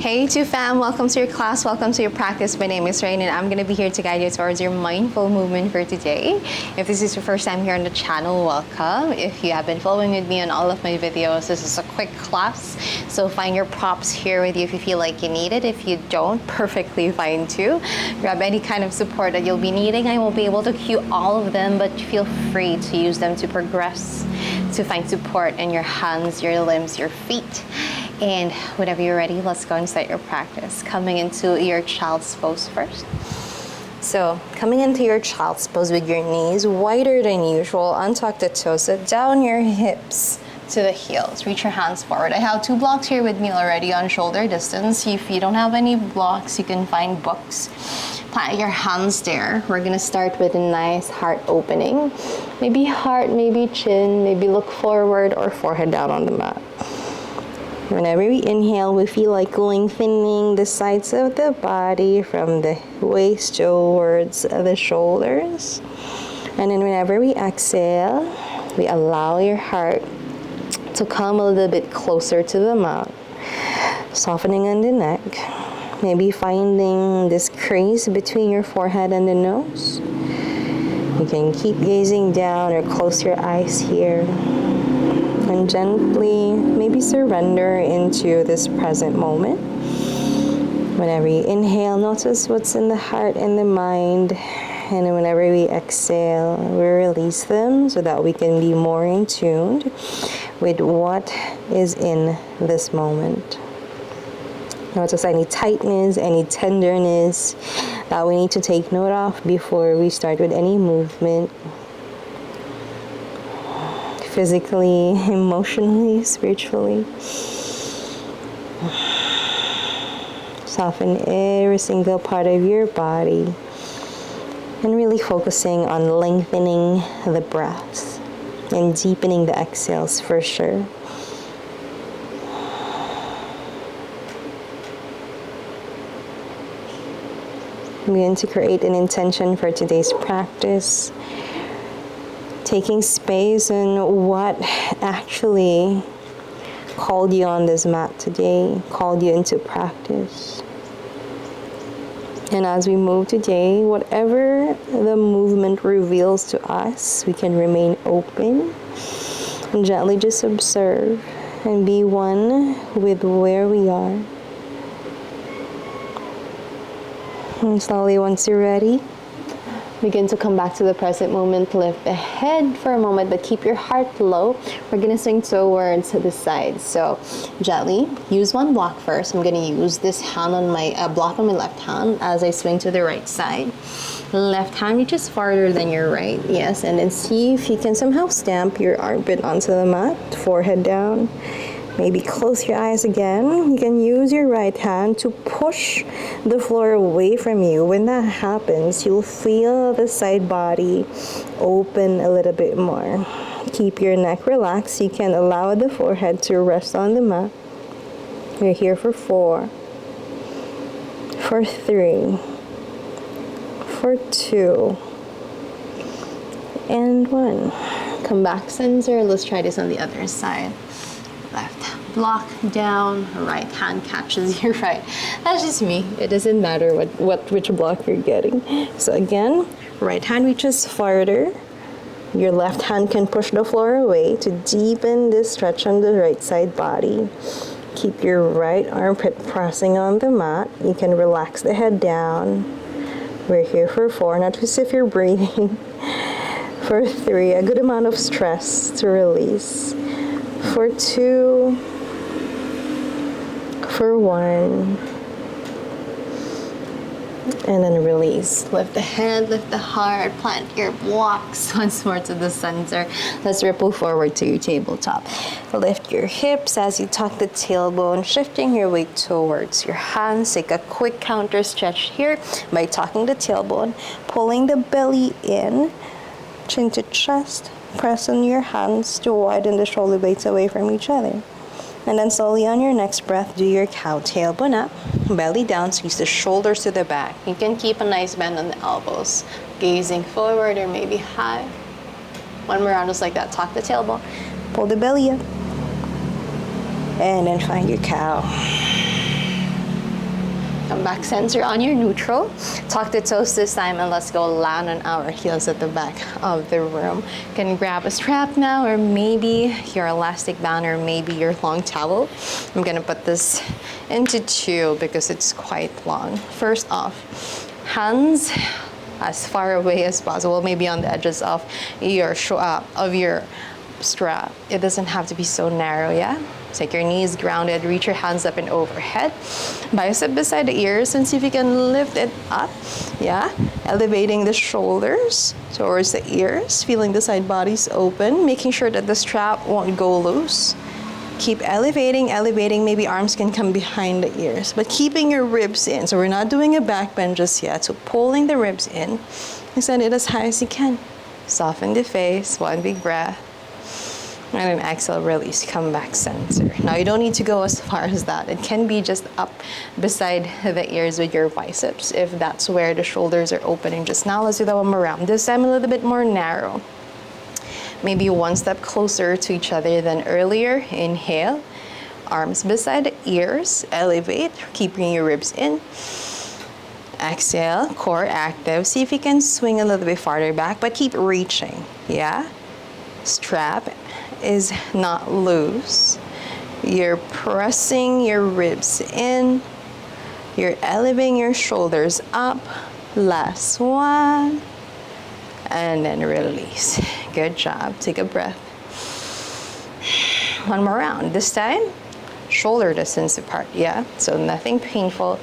Hey to fam, welcome to your class, welcome to your practice. My name is Rain and I'm going to be here to guide you towards your mindful movement for today. If this is your first time here on the channel, welcome. If you have been following with me on all of my videos, this is a quick class. So find your props here with you if you feel like you need it. If you don't, perfectly fine too. Grab any kind of support that you'll be needing. I won't be able to cue all of them, but feel free to use them to progress, to find support in your hands, your limbs, your feet. And whenever you're ready, let's go and start your practice. Coming into your child's pose first. So coming into your child's pose with your knees wider than usual, untuck the toes, sit down your hips to the heels. Reach your hands forward. I have 2 blocks here with me already on shoulder distance. If you don't have any blocks, you can find books. Plant your hands there. We're gonna start with a nice heart opening. Maybe heart, maybe chin, maybe look forward or forehead down on the mat. Whenever we inhale, we feel like lengthening the sides of the body from the waist towards the shoulders. And then whenever we exhale, we allow your heart to come a little bit closer to the mat, softening on the neck. Maybe finding this crease between your forehead and the nose. You can keep gazing down or close your eyes here. And gently, maybe surrender into this present moment. Whenever you inhale, notice what's in the heart and the mind. And whenever we exhale, we release them so that we can be more in tune with what is in this moment. Notice any tightness, any tenderness that we need to take note of before we start with any movement. Physically, emotionally, spiritually. Soften every single part of your body and really focusing on lengthening the breaths and deepening the exhales for sure. I'm going to create an intention for today's practice. Taking space in what actually called you on this mat today, called you into practice. And as we move today, whatever the movement reveals to us, we can remain open and gently just observe and be one with where we are. And slowly, once you're ready, begin to come back to the present moment. Lift the head for a moment, but keep your heart low. We're gonna swing towards the side. So gently use one block first. I'm gonna use this hand on my block on my left hand as I swing to the right side. Left hand reaches farther than your right. Yes, and then see if you can somehow stamp your armpit onto the mat, forehead down. Maybe close your eyes again. You can use your right hand to push the floor away from you. When that happens, you'll feel the side body open a little bit more. Keep your neck relaxed. You can allow the forehead to rest on the mat. We're here for 4, for 3, for 2, and 1. Come back center. Let's try this on the other side. Left block down, right hand catches your right. That's just me. It doesn't matter which block you're getting. So again, right hand reaches farther. Your left hand can push the floor away to deepen this stretch on the right side body. Keep your right armpit pressing on the mat. You can relax the head down. We're here for 4, not just if you're breathing. For 3, a good amount of stress to release. For 2, for 1, and then release. Lift the head, lift the heart, plant your blocks once more to the center. Let's ripple forward to your tabletop. Lift your hips as you tuck the tailbone, shifting your weight towards your hands. Take a quick counter stretch here by tucking the tailbone, pulling the belly in, chin to chest. Press on your hands to widen the shoulder blades away from each other. And then slowly on your next breath, do your cow. Tailbone up, belly down, squeeze the shoulders to the back. You can keep a nice bend on the elbows, gazing forward or maybe high. One more round just like that. Tuck the tailbone, pull the belly up, and then find your cow. back center on your neutral. Tuck the toes this time and let's go land on our heels at the back of the room. You can grab a strap now, or maybe your elastic band, or maybe your long towel. I'm gonna put this into two because it's quite long. First off, hands as far away as possible, maybe on the edges of your strap. It doesn't have to be so narrow, yeah? Take your knees grounded, reach your hands up and overhead. Bicep beside the ears, and see if you can lift it up, yeah? Elevating the shoulders towards the ears, feeling the side bodies open, making sure that the strap won't go loose. Keep elevating, maybe arms can come behind the ears, but keeping your ribs in. So we're not doing a back bend just yet, so pulling the ribs in, extend it as high as you can. Soften the face, one big breath. And then exhale, release, come back center. Now you don't need to go as far as that. It can be just up beside the ears with your biceps if that's where the shoulders are opening just now. Let's do that one more round. This time a little bit more narrow. Maybe one step closer to each other than earlier. Inhale, arms beside the ears, elevate, keeping your ribs in. Exhale, core active. See if you can swing a little bit farther back, but keep reaching, yeah? Strap is not loose. You're pressing your ribs in. You're elevating your shoulders up. Last one. And then release. Good job. Take a breath. One more round. This time, shoulder distance apart, yeah? So nothing painful.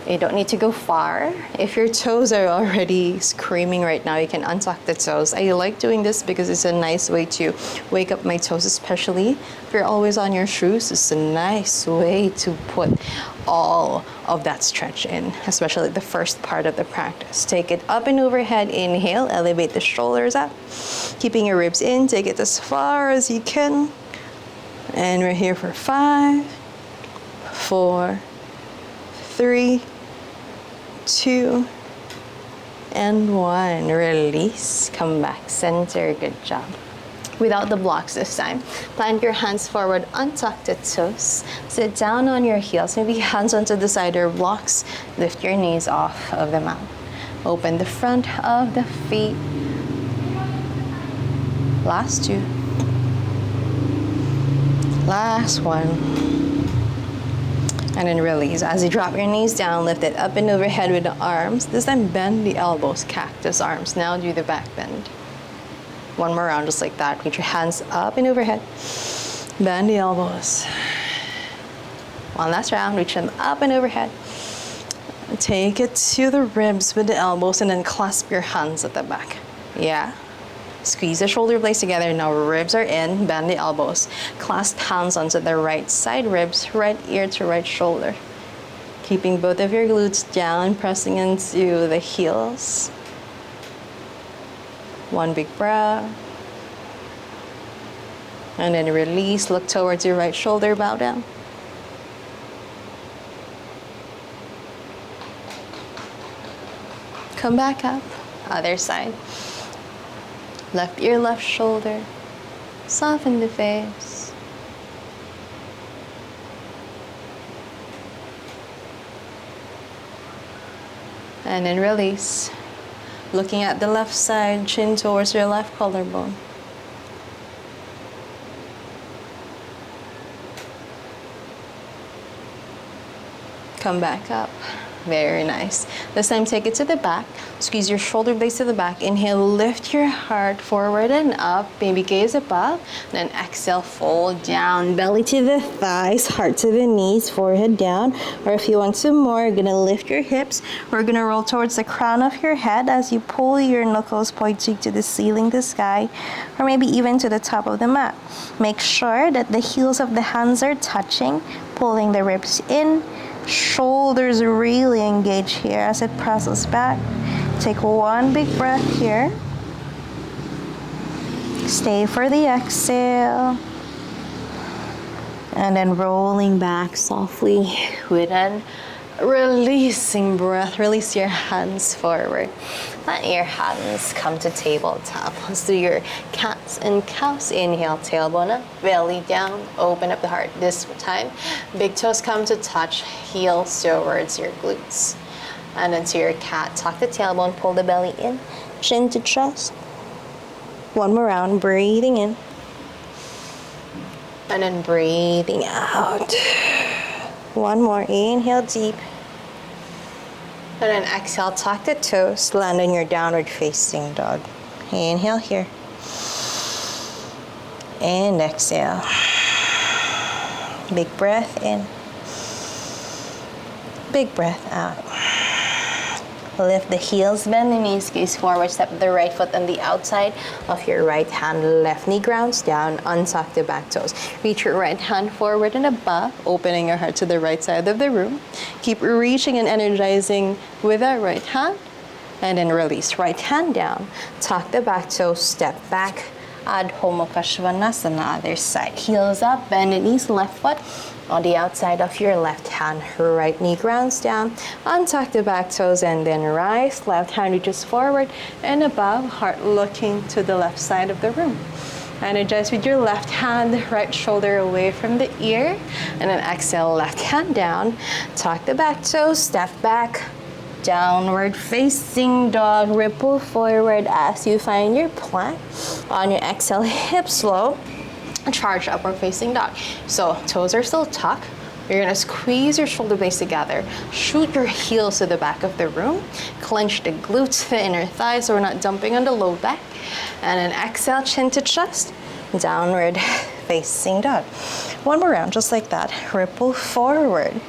You don't need to go far. If your toes are already screaming right now, you can untuck the toes. I like doing this because it's a nice way to wake up my toes, especially if you're always on your shoes. It's a nice way to put all of that stretch in, especially the first part of the practice. Take it up and overhead. Inhale, elevate the shoulders up. Keeping your ribs in, take it as far as you can. And we're here for 5, 4, 3, 2, and 1. Release, come back center, good job. Without the blocks this time, plant your hands forward, untuck the toes, sit down on your heels, maybe hands onto the side or blocks, lift your knees off of the mat. Open the front of the feet. Last 2. Last 1. And then release. As you drop your knees down, lift it up and overhead with the arms. This time bend the elbows, cactus arms. Now do the back bend. One more round just like that. Reach your hands up and overhead. Bend the elbows. One last round, reach them up and overhead. Take it to the ribs with the elbows and then clasp your hands at the back. Yeah. Squeeze the shoulder blades together. Now ribs are in, bend the elbows. Clasp hands onto the right side ribs, right ear to right shoulder. Keeping both of your glutes down, pressing into the heels. One big breath. And then release, look towards your right shoulder, bow down. Come back up, other side. Left ear, left shoulder. Soften the face. And then release. Looking at the left side, chin towards your left collarbone. Come back up. Very nice. This time take it to the back. Squeeze your shoulder blades to the back. Inhale, lift your heart forward and up. Maybe gaze above. Then exhale, fold down. Belly to the thighs, heart to the knees, forehead down. Or if you want some more, you're gonna lift your hips. We're gonna roll towards the crown of your head as you pull your knuckles pointing to the ceiling, the sky, or maybe even to the top of the mat. Make sure that the heels of the hands are touching, pulling the ribs in. Shoulders really engage here as it presses back. Take one big breath here. Stay for the exhale. And then rolling back softly with an Releasing breath, release your hands forward. Let your hands come to tabletop. Let's do your cats and cows. Inhale, tailbone up, belly down, open up the heart. This time, big toes come to touch, heels towards your glutes. And into your cat, tuck the tailbone, pull the belly in, chin to chest. One more round, breathing in. And then breathing out. One more, inhale deep. And then exhale, tuck the toes, land on your downward facing dog. Inhale here. And exhale. Big breath in. Big breath out. Lift the heels, bend the knees, gaze forward, step the right foot on the outside of your right hand. Left knee grounds down, untuck the back toes. Reach your right hand forward and above, opening your heart to the right side of the room. Keep reaching and energizing with that right hand. And then release, right hand down. Tuck the back toes, step back. Adho Mukha Svanasana, other side. Heels up, bend the knees, left foot on the outside of your left hand. Right knee grounds down. Untuck the back toes and then rise. Left hand reaches forward and above. Heart looking to the left side of the room. Energize with your left hand, right shoulder away from the ear. And then exhale, left hand down. Tuck the back toes, step back. Downward facing dog, ripple forward as you find your plank. On your exhale, hips low, charge upward facing dog. So toes are still tucked. You're gonna squeeze your shoulder blades together. Shoot your heels to the back of the room. Clench the glutes, the inner thighs, so we're not dumping on the low back. And then exhale, chin to chest, downward facing dog. One more round, just like that. Ripple forward.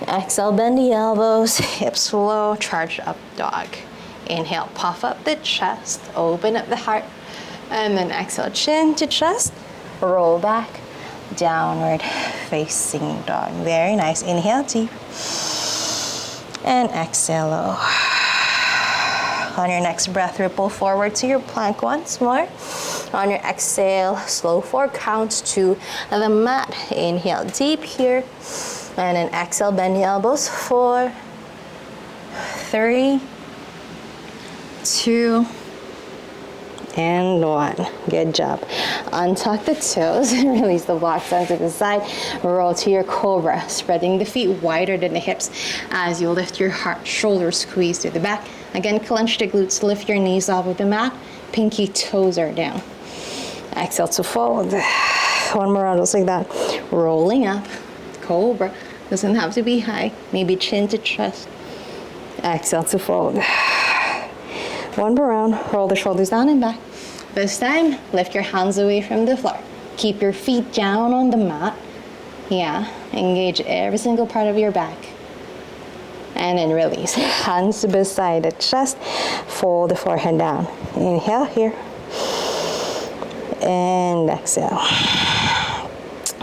Exhale, bend the elbows, hips low, charge up dog. Inhale, puff up the chest, open up the heart. And then exhale, chin to chest, roll back, downward facing dog. Very nice. Inhale deep. And exhale low. On your next breath, ripple forward to your plank once more. On your exhale, slow 4 counts to the mat. Inhale deep here. And then exhale, bend the elbows. 4, 3, 2, and 1. Good job. Untuck the toes and release the blocks onto the side. Roll to your cobra, spreading the feet wider than the hips as you lift your heart, shoulders squeeze to the back. Again, clench the glutes, lift your knees off of the mat. Pinky toes are down. Exhale to fold. One more round, just like that. Rolling up. Cobra. Doesn't have to be high. Maybe chin to chest. Exhale to fold. One more round. Roll the shoulders down and back. This time, lift your hands away from the floor. Keep your feet down on the mat. Yeah, engage every single part of your back. And then release. Hands beside the chest. Fold the forehead down. Inhale here. And exhale.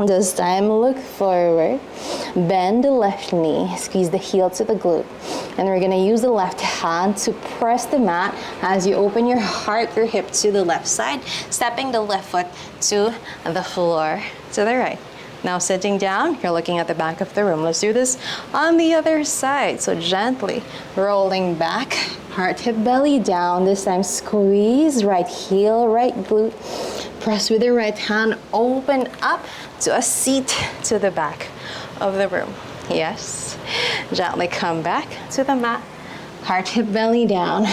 This time, look forward. Bend the left knee. Squeeze the heel to the glute. And we're gonna use the left hand to press the mat as you open your heart, your hip to the left side, stepping the left foot to the floor to the right. Now sitting down, you're looking at the back of the room. Let's do this on the other side. So gently rolling back, heart, hip, belly down. This time squeeze right heel, right glute. Press with your right hand, open up to a seat to the back of the room. Yes. Gently come back to the mat. Heart, hip, belly down.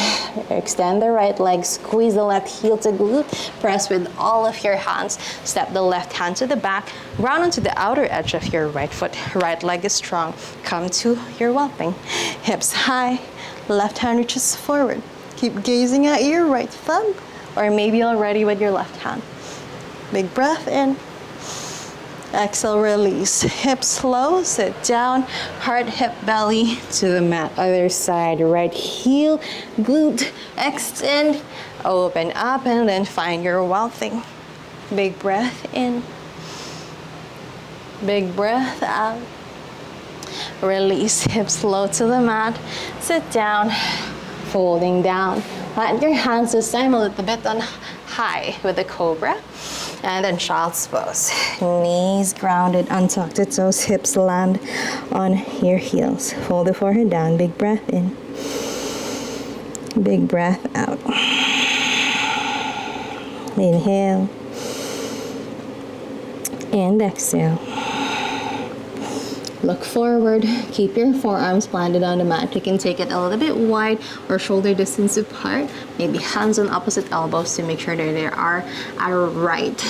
Extend the right leg, squeeze the left heel to glute. Press with all of your hands. Step the left hand to the back. Ground onto the outer edge of your right foot. Right leg is strong. Come to your whelping. Hips high. Left hand reaches forward. Keep gazing at your right thumb, or maybe already with your left hand. Big breath in. Exhale, release. Hips low, sit down. Heart, hip, belly to the mat. Other side, right heel, glute, extend, open up, and then find your whelping. Big breath in. Big breath out. Release, hips low to the mat. Sit down, folding down. Plant your hands this time a little bit on high with the cobra. And then child's pose. Knees grounded, untuck the toes, hips land on your heels. Fold the forehead down, big breath in. Big breath out. Inhale. And exhale. Look forward. Keep your forearms planted on the mat. You can take it a little bit wide or shoulder distance apart. Maybe hands on opposite elbows to make sure that they are at a right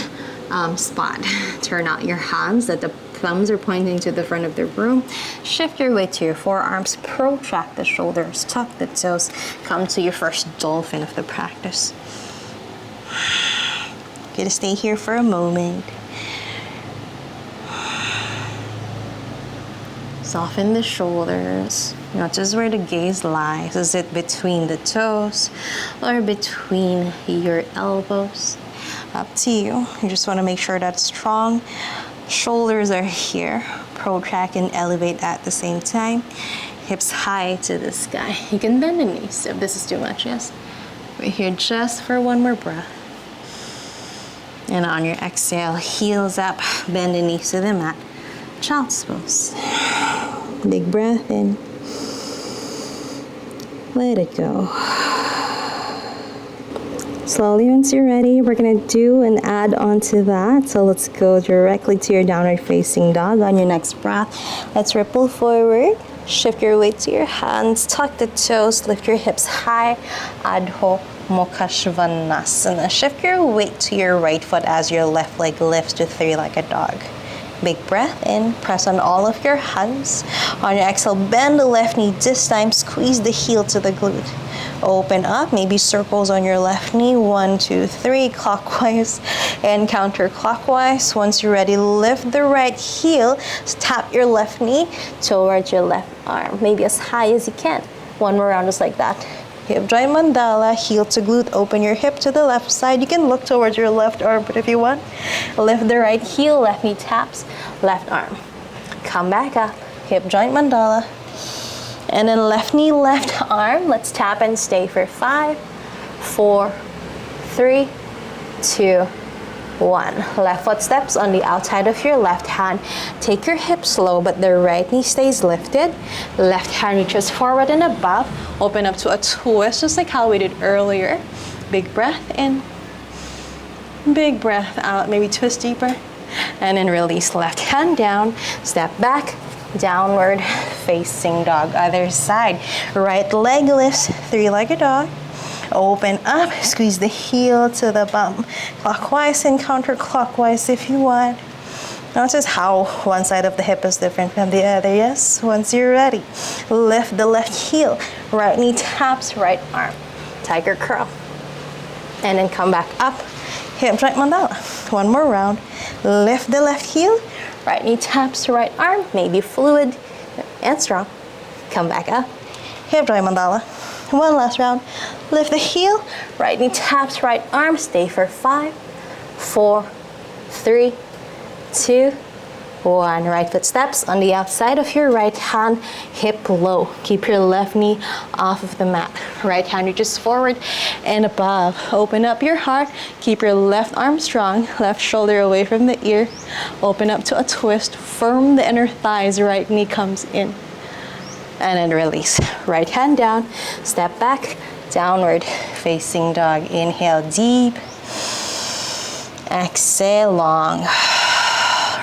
spot. Turn out your hands that the thumbs are pointing to the front of the room. Shift your weight to your forearms. Protract the shoulders. Tuck the toes. Come to your first dolphin of the practice. You're gonna stay here for a moment. Soften the shoulders. Notice where the gaze lies. Is it between the toes or between your elbows? Up to you. You just want to make sure that strong shoulders are here. Protract and elevate at the same time. Hips high to the sky. You can bend the knees if this is too much, yes? We're here just for one more breath. And on your exhale, heels up, bend the knees to the mat. Child's pose. Big breath in. Let it go. Slowly, once you're ready, we're gonna do an add on to that. So let's go directly to your downward facing dog. On your next breath, let's ripple forward. Shift your weight to your hands, tuck the toes, lift your hips high. Adho Mukha Svanasana. Shift your weight to your right foot as your left leg lifts to three-legged dog. Big breath in, press on all of your hands. On your exhale, bend the left knee. This time, squeeze the heel to the glute. Open up, maybe circles on your left knee. 1, 2, 3, clockwise and counterclockwise. Once you're ready, lift the right heel. Tap your left knee towards your left arm, maybe as high as you can. One more round just like that. Hip joint mandala, heel to glute, open your hip to the left side. You can look towards your left arm, but if you want, lift the right heel, left knee taps, left arm. Come back up, hip joint mandala. And then left knee, left arm. Let's tap and stay for 5, 4, 3, 2, 1. Left foot steps on the outside of your left hand. Take your hips low, but the right knee stays lifted. Left hand reaches forward and above. Open up to a twist, just like how we did earlier. Big breath in. Big breath out. Maybe twist deeper. And then release left hand down. Step back. Downward facing dog. Other side. Right leg lifts. Three-legged dog. Open up, squeeze the heel to the bum. Clockwise and counterclockwise if you want. Notice how one side of the hip is different from the other, yes? Once you're ready, lift the left heel. Right knee taps right arm. Tiger curl. And then come back up. Hip joint mandala. One more round. Lift the left heel. Right knee taps right arm. Maybe fluid and strong. Come back up. Hip joint mandala. One last round. Lift the heel. Right knee taps right arm. Stay for 5, 4, 3, 2, 1. Right foot steps on the outside of your right hand. Hip low. Keep your left knee off of the mat. Right hand reaches forward and above. Open up your heart. Keep your left arm strong. Left shoulder away from the ear. Open up to a twist. Firm the inner thighs. Right knee comes in. And then release. Right hand down. Step back. Downward facing dog. Inhale deep. Exhale long.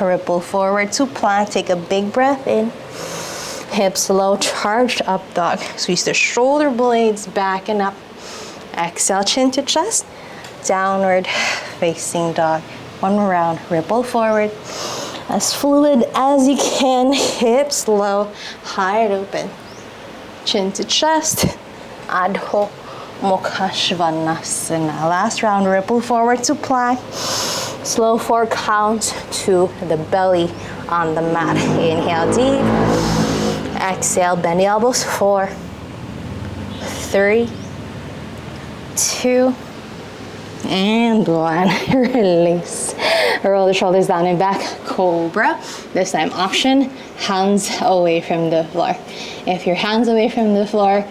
Ripple forward to plank. Take a big breath in. Hips low. Charged up dog. Squeeze the shoulder blades back and up. Exhale, chin to chest. Downward facing dog. One more round. Ripple forward. As fluid as you can. Hips low. Heart open. Chin to chest. Adho Mukha Svanasana. Last round. Ripple forward to plank. Slow 4 counts to the belly on the mat. Inhale deep. Exhale, bend the elbows. 4, 3, 2, and 1. Release. Roll the shoulders down and back. Cobra. This time option, hands away from the floor. If your hands away from the floor,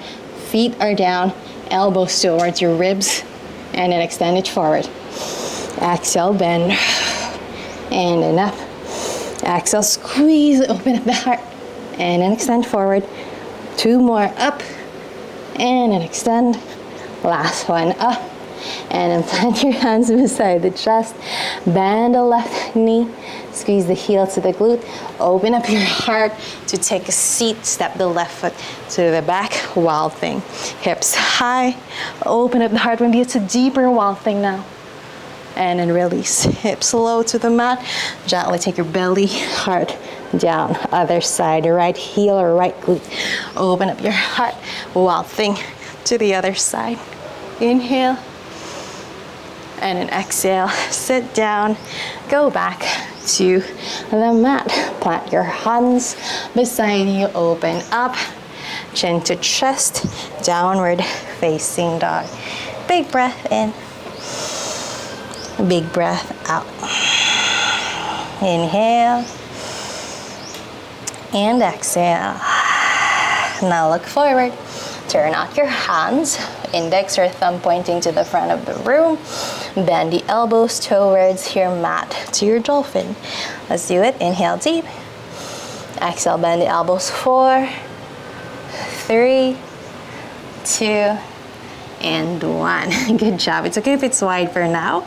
feet are down, elbows towards your ribs, and then extend it forward. Exhale, bend. And enough. Exhale, squeeze, open up the heart. And then extend forward. 2 more, up. And then extend. Last one, up. And then plant your hands beside the chest. Bend the left knee. Squeeze the heel to the glute. Open up your heart to take a seat. Step the left foot to the back. Wild thing. Hips high. Open up the heart. Maybe it's a deeper wild thing now. And then release. Hips low to the mat. Gently take your belly, heart down. Other side, right heel or right glute. Open up your heart. Wild thing to the other side. Inhale. And then exhale. Sit down. Go back to the mat. Plant your hands beside you. Open up. Chin to chest. Downward facing dog. Big breath in. Big breath out. Inhale. And exhale. Now look forward. Turn out your hands. Index or thumb pointing to the front of the room. Bend the elbows towards your mat, to your dolphin. Let's do it. Inhale deep. Exhale, bend the elbows. 4, 3, 2, and 1. Good job. It's okay if it's wide for now.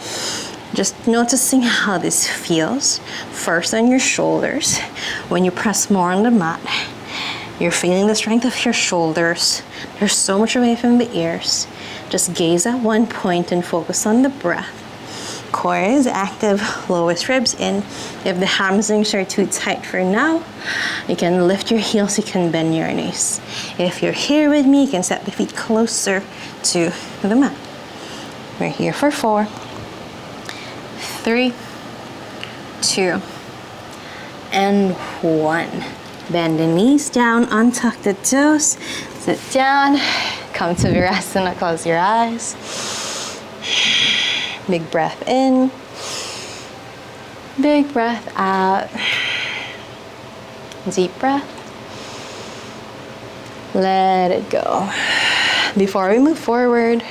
Just noticing how this feels. First on your shoulders. When you press more on the mat, you're feeling the strength of your shoulders. There's so much away from the ears. Just gaze at one point and focus on the breath. Core is active, lowest ribs in. If the hamstrings are too tight for now, you can lift your heels, you can bend your knees. If you're here with me, you can step the feet closer to the mat. We're here for 4, 3, 2, and 1. Bend the knees down, untuck the toes, sit down, come to Vinyasa, close your eyes. Big breath in, big breath out, deep breath, let it go. Before we move forward,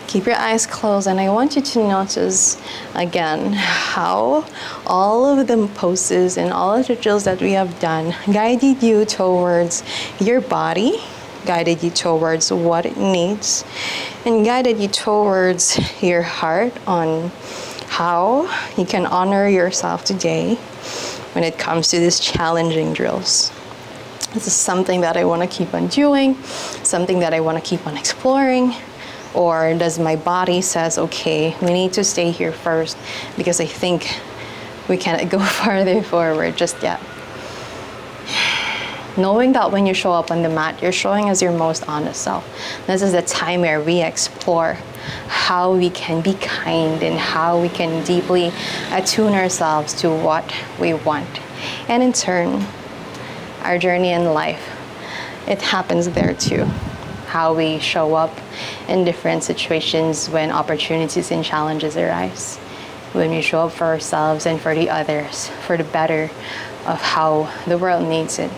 keep your eyes closed, and I want you to notice again how all of the poses and all of the drills that we have done guided you towards your body, guided you towards what it needs, and guided you towards your heart on how you can honor yourself today when it comes to these challenging drills. This is something that I want to keep on doing, something that I want to keep on exploring. Or does my body says, okay, we need to stay here first because I think we can't go farther forward just yet. Knowing that when you show up on the mat, you're showing as your most honest self. This is the time where we explore how we can be kind and how we can deeply attune ourselves to what we want. And in turn, our journey in life, it happens there too. How we show up in different situations when opportunities and challenges arise. When we show up for ourselves and for the others, for the better of how the world needs it.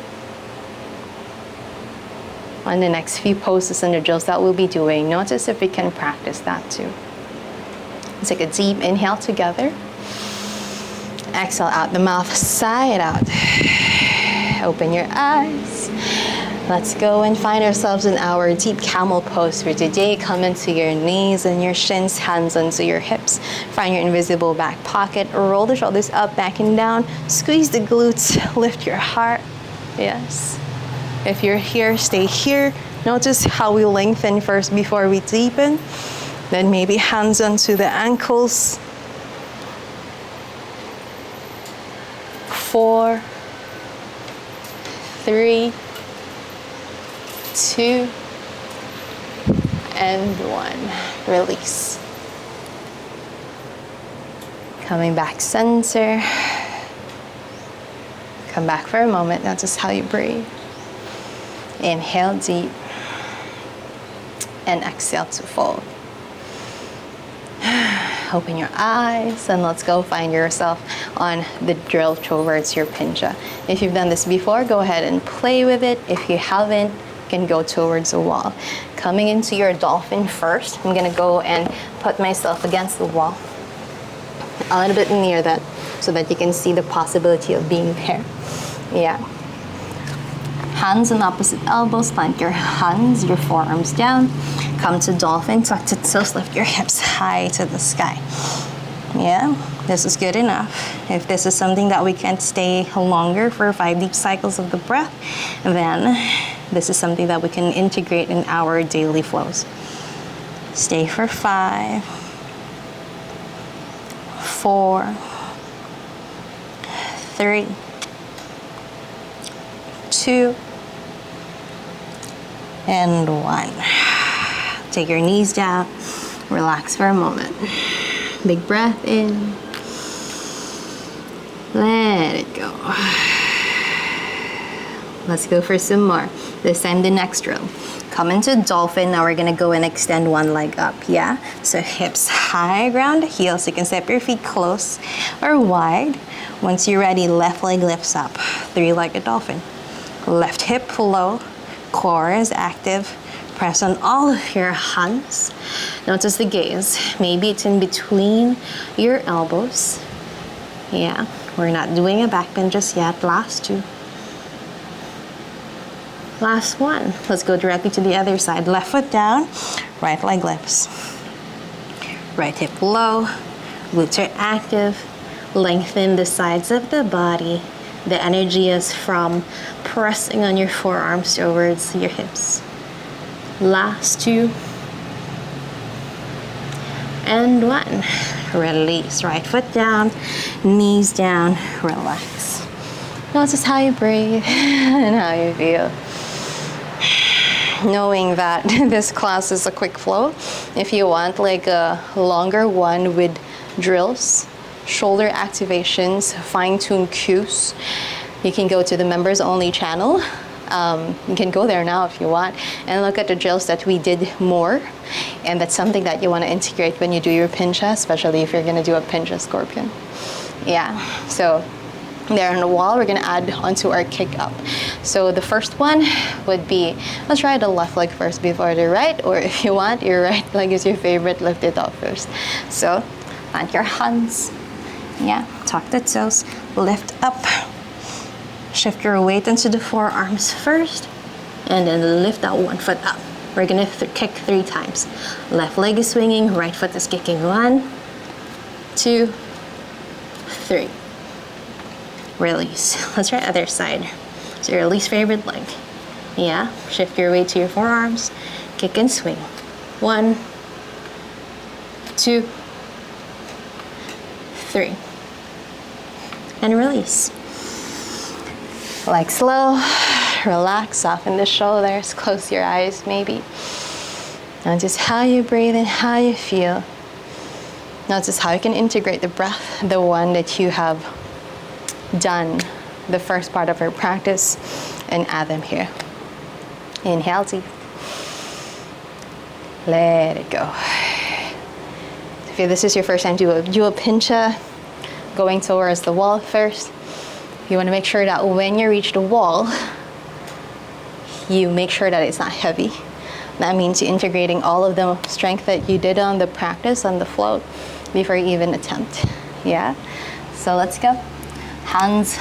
On the next few poses and the drills that we'll be doing, notice if we can practice that too. Let's take a deep inhale together. Exhale out the mouth, side out. Open your eyes. Let's go and find ourselves in our deep camel pose for today. Come into your knees and your shins, hands onto your hips. Find your invisible back pocket. Roll the shoulders up, back and down. Squeeze the glutes, lift your heart. Yes. If you're here, stay here. Notice how we lengthen first before we deepen. Then maybe hands onto the ankles. 4, 3, 2, and 1. Release. Coming back center. Come back for a moment. Notice how you breathe. Inhale deep. And exhale to fold. Open your eyes and let's go find yourself on the drill towards your Pincha. If you've done this before, go ahead and play with it. If you haven't, you can go towards the wall. Coming into your Dolphin first, I'm gonna go and put myself against the wall. A little bit near that so that you can see the possibility of being there. Yeah. Hands on opposite elbows, plant your hands, your forearms down. Come to Dolphin, tuck the toes, lift your hips high to the sky. Yeah, this is good enough. If this is something that we can't stay longer for 5 deep cycles of the breath, then this is something that we can integrate in our daily flows. Stay for 5, 4, 3, 2, and 1. Take your knees down, relax for a moment. Big breath in, let it go. Let's go for some more. This time the next drill. Come into Dolphin. Now we're gonna go and extend one leg up, yeah? So hips high, ground heels. You can step your feet close or wide. Once you're ready, left leg lifts up. 3-legged dolphin. Left hip low, core is active. Press on all of your hands. Notice the gaze. Maybe it's in between your elbows. Yeah, we're not doing a back bend just yet. Last 2. Last 1. Let's go directly to the other side. Left foot down, right leg lifts. Right hip low, glutes are active. Lengthen the sides of the body. The energy is from pressing on your forearms towards your hips. Last 2. And 1. Release. Right foot down, knees down, relax. Notice how you breathe and how you feel. Knowing that this class is a quick flow, if you want like a longer one with drills, shoulder activations, fine-tuned cues, you can go to the members only channel. You can go there now if you want and look at the drills that we did more, and that's something that you want to integrate when you do your Pincha, especially if you're going to do a Pincha scorpion. Yeah, so there on the wall we're going to add onto our kick up. So the first one would be, let's try the left leg first before the right, or if you want your right leg is your favorite, lift it up first. So plant your hands, yeah, tuck the toes, lift up. Shift your weight into the forearms first, and then lift that one foot up. We're gonna kick 3 times. Left leg is swinging, right foot is kicking. 1, 2, 3. Release. Let's try other side. So your least favorite leg. Yeah, shift your weight to your forearms, kick and swing. 1, 2, 3. And release. Leg slow, relax, soften the shoulders, close your eyes maybe. Notice how you breathe and how you feel. Notice how you can integrate the breath, the one that you have done the first part of our practice, and add them here. Inhale deep. Let it go. If this is your first time, do a Pincha, going towards the wall first. You want to make sure that when you reach the wall, you make sure that it's not heavy. That means you're integrating all of the strength that you did on the practice, on the float, before you even attempt. Yeah? So let's go. Hands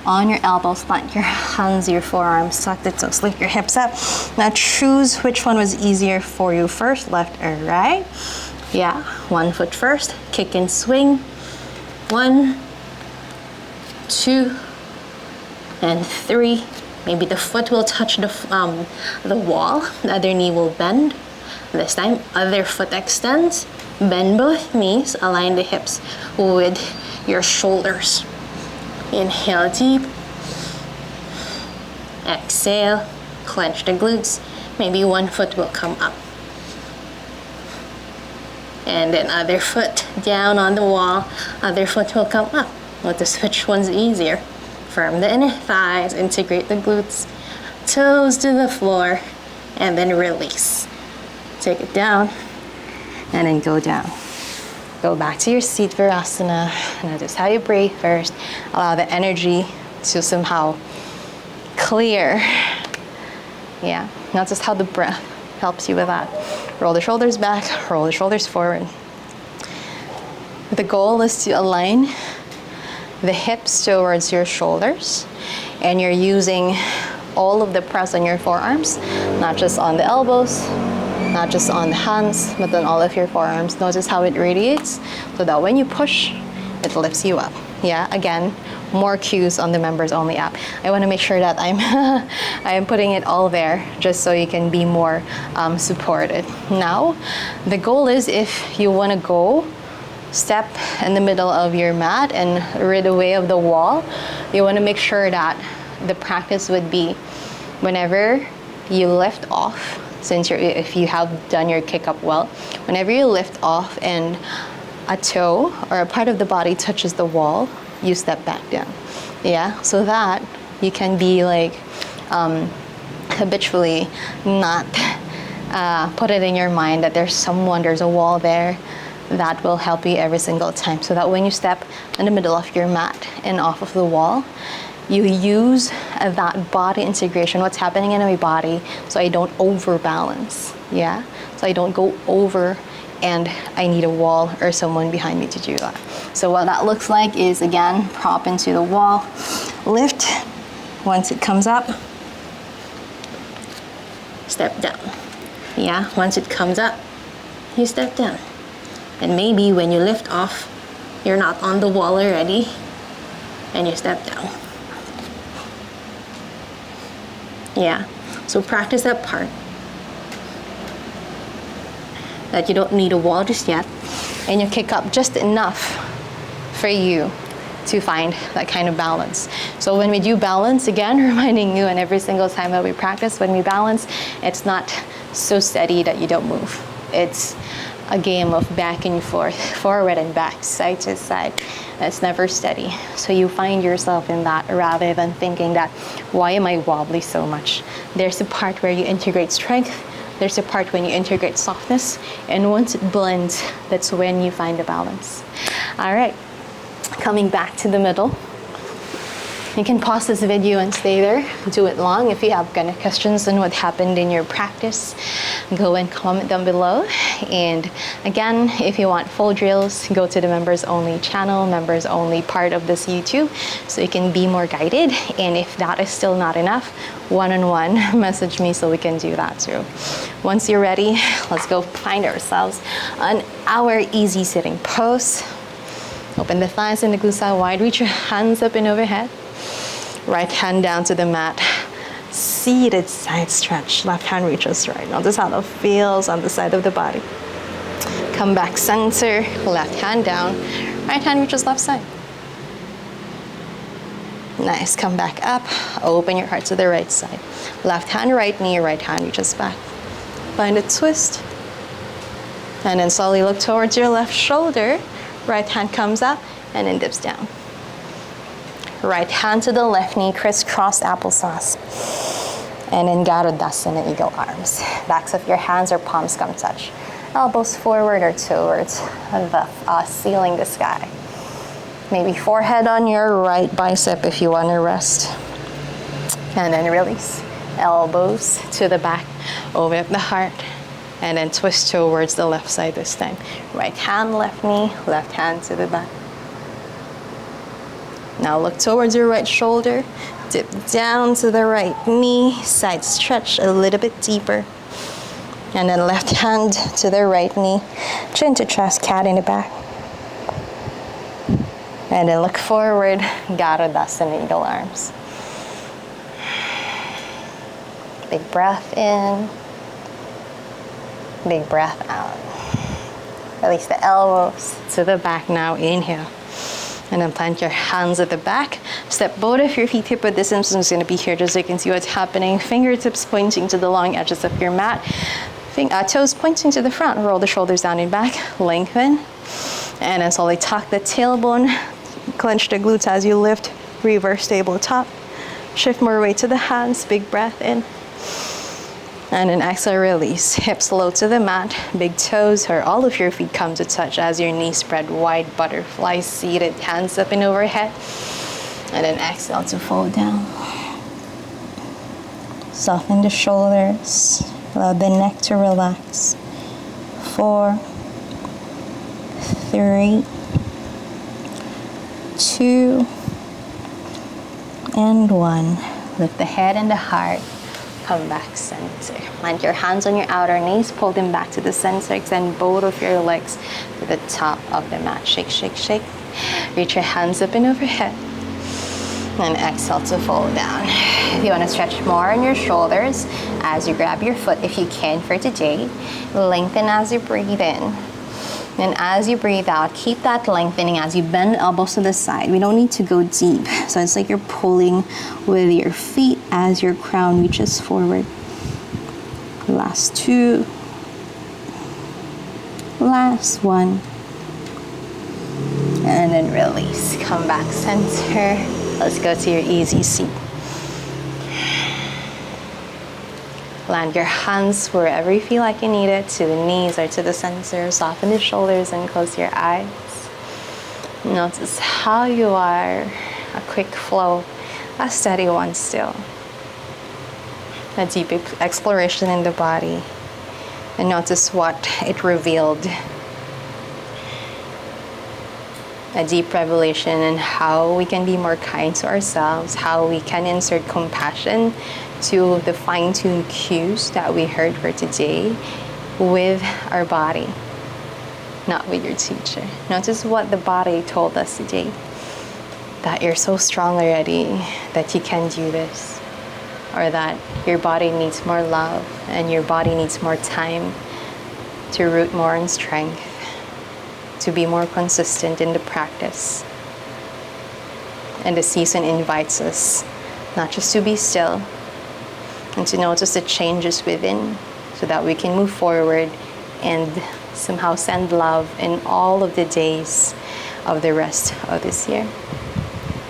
on your elbows, plant your hands, your forearms, tuck the toes, lift your hips up. Now choose which one was easier for you first, left or right. Yeah, 1 foot first, kick and swing. 1, 2, and 3. Maybe the foot will touch the wall, the other knee will bend. This time, other foot extends. Bend both knees, align the hips with your shoulders. Inhale deep. Exhale, clench the glutes. Maybe 1 foot will come up. And then other foot down on the wall, other foot will come up. Notice which one's easier. Firm the inner thighs, integrate the glutes, toes to the floor, and then release. Take it down, and then go down. Go back to your seat, Vinyasa. Notice how you breathe first. Allow the energy to somehow clear. Yeah, notice how the breath helps you with that. Roll the shoulders back, roll the shoulders forward. The goal is to align the hips towards your shoulders, and you're using all of the press on your forearms, not just on the elbows, not just on the hands, but on all of your forearms. Notice how it radiates, so that when you push, it lifts you up. Yeah, again, more cues on the members only app. I want to make sure that I am putting it all there just so you can be more supported. Now, the goal is, if you want to go step in the middle of your mat and rid away of the wall, you want to make sure that the practice would be whenever you lift off, if you have done your kick up well, whenever you lift off and a toe or a part of the body touches the wall, you step back down. Yeah, so that you can be like habitually not put it in your mind that there's a wall there. That will help you every single time, so that when you step in the middle of your mat and off of the wall, you use that body integration, what's happening in my body, so I don't overbalance. Yeah, so I don't go over and I need a wall or someone behind me to do that. So what that looks like is, again, prop into the wall, lift. Once it comes up, step down. Yeah, once it comes up, you step down. And maybe when you lift off, you're not on the wall already, and you step down. Yeah, so practice that part. That you don't need a wall just yet, and you kick up just enough for you to find that kind of balance. So when we do balance, again, reminding you, and every single time that we practice, when we balance, it's not so steady that you don't move. It's a game of back and forth, forward and back, side to side. It's never steady. So you find yourself in that, rather than thinking that, why am I wobbly so much? There's a part where you integrate strength, there's a part when you integrate softness, and once it blends, that's when you find the balance. All right, coming back to the middle. You can pause this video and stay there. Do it long. If you have kind of questions on what happened in your practice, go and comment down below. And again, if you want full drills, go to the members only channel, members only part of this YouTube, so you can be more guided. And if that is still not enough, one-on-one, message me so we can do that too. Once you're ready, let's go find ourselves on our easy sitting pose. Open the thighs and the glutes out wide. Reach your hands up and overhead. Right hand down to the mat. Seated side stretch. Left hand reaches right. Notice how that feels on the side of the body. Come back center. Left hand down. Right hand reaches left side. Nice. Come back up. Open your heart to the right side. Left hand, right knee. Right hand reaches back. Find a twist. And then slowly look towards your left shoulder. Right hand comes up and then dips down. Right hand to the left knee, crisscross applesauce. And then Garudasana, eagle arms. Backs of your hands or palms come touch. Elbows forward or towards the ceiling, the sky. Maybe forehead on your right bicep if you want to rest. And then release. Elbows to the back, over the heart. And then twist towards the left side this time. Right hand, left knee, left hand to the back. Now look towards your right shoulder, dip down to the right knee, side stretch a little bit deeper. And then left hand to the right knee, chin to chest, cat in the back. And then look forward, Garudasana, eagle arms. Big breath in, big breath out. Release the elbows to the back now, inhale. And then plant your hands at the back. Step both of your feet hip width distance. I'm just gonna be here just so you can see what's happening. Fingertips pointing to the long edges of your mat. Toes pointing to the front. Roll the shoulders down and back. Lengthen. And then slowly tuck the tailbone. Clench the glutes as you lift. Reverse tabletop. Shift more weight to the hands. Big breath in. And then exhale, release. Hips low to the mat. Big toes or all of your feet come to touch as your knees spread wide. Butterfly seated, hands up and overhead. And then exhale to fold down. Soften the shoulders. Allow the neck to relax. 4, 3, 2, and 1. Lift the head and the heart. Come back center. Plant your hands on your outer knees. Pull them back to the center. Extend both of your legs to the top of the mat. Shake, shake, shake. Reach your hands up and overhead. And exhale to fold down. If you want to stretch more on your shoulders as you grab your foot, if you can for today, lengthen as you breathe in. And as you breathe out, keep that lengthening as you bend elbows to the side. We don't need to go deep. So it's like you're pulling with your feet as your crown reaches forward. Last 2. Last 1. And then release. Come back center. Let's go to your easy seat. Land your hands wherever you feel like you need it, to the knees or to the center. Soften the shoulders and close your eyes. Notice how you are. A quick flow, a steady one still. A deep exploration in the body. And notice what it revealed. A deep revelation in how we can be more kind to ourselves, how we can insert compassion to the fine-tuned cues that we heard for today with our body, not with your teacher. Notice what the body told us today, that you're so strong already, that you can do this, or that your body needs more love and your body needs more time to root more in strength, to be more consistent in the practice. And the season invites us not just to be still, and to notice the changes within so that we can move forward and somehow send love in all of the days of the rest of this year.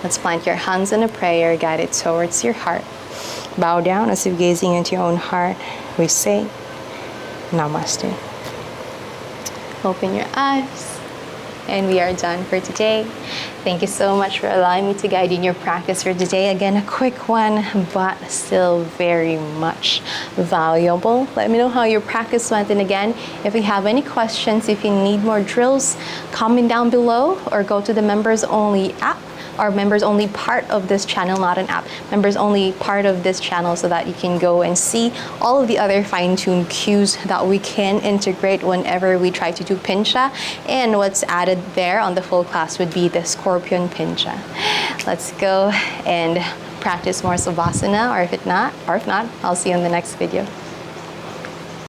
Let's plant your hands in a prayer guided towards your heart. Bow down as if gazing into your own heart. We say, Namaste. Open your eyes. And we are done for today. Thank you so much for allowing me to guide you in your practice for today. Again, a quick one, but still very much valuable. Let me know how your practice went. And again, if you have any questions, if you need more drills, comment down below or go to the members only app. Our members only part of this channel, not an app. Members only part of this channel so that you can go and see all of the other fine-tuned cues that we can integrate whenever we try to do Pincha. And what's added there on the full class would be the Scorpion Pincha. Let's go and practice more Savasana, or if not, I'll see you in the next video.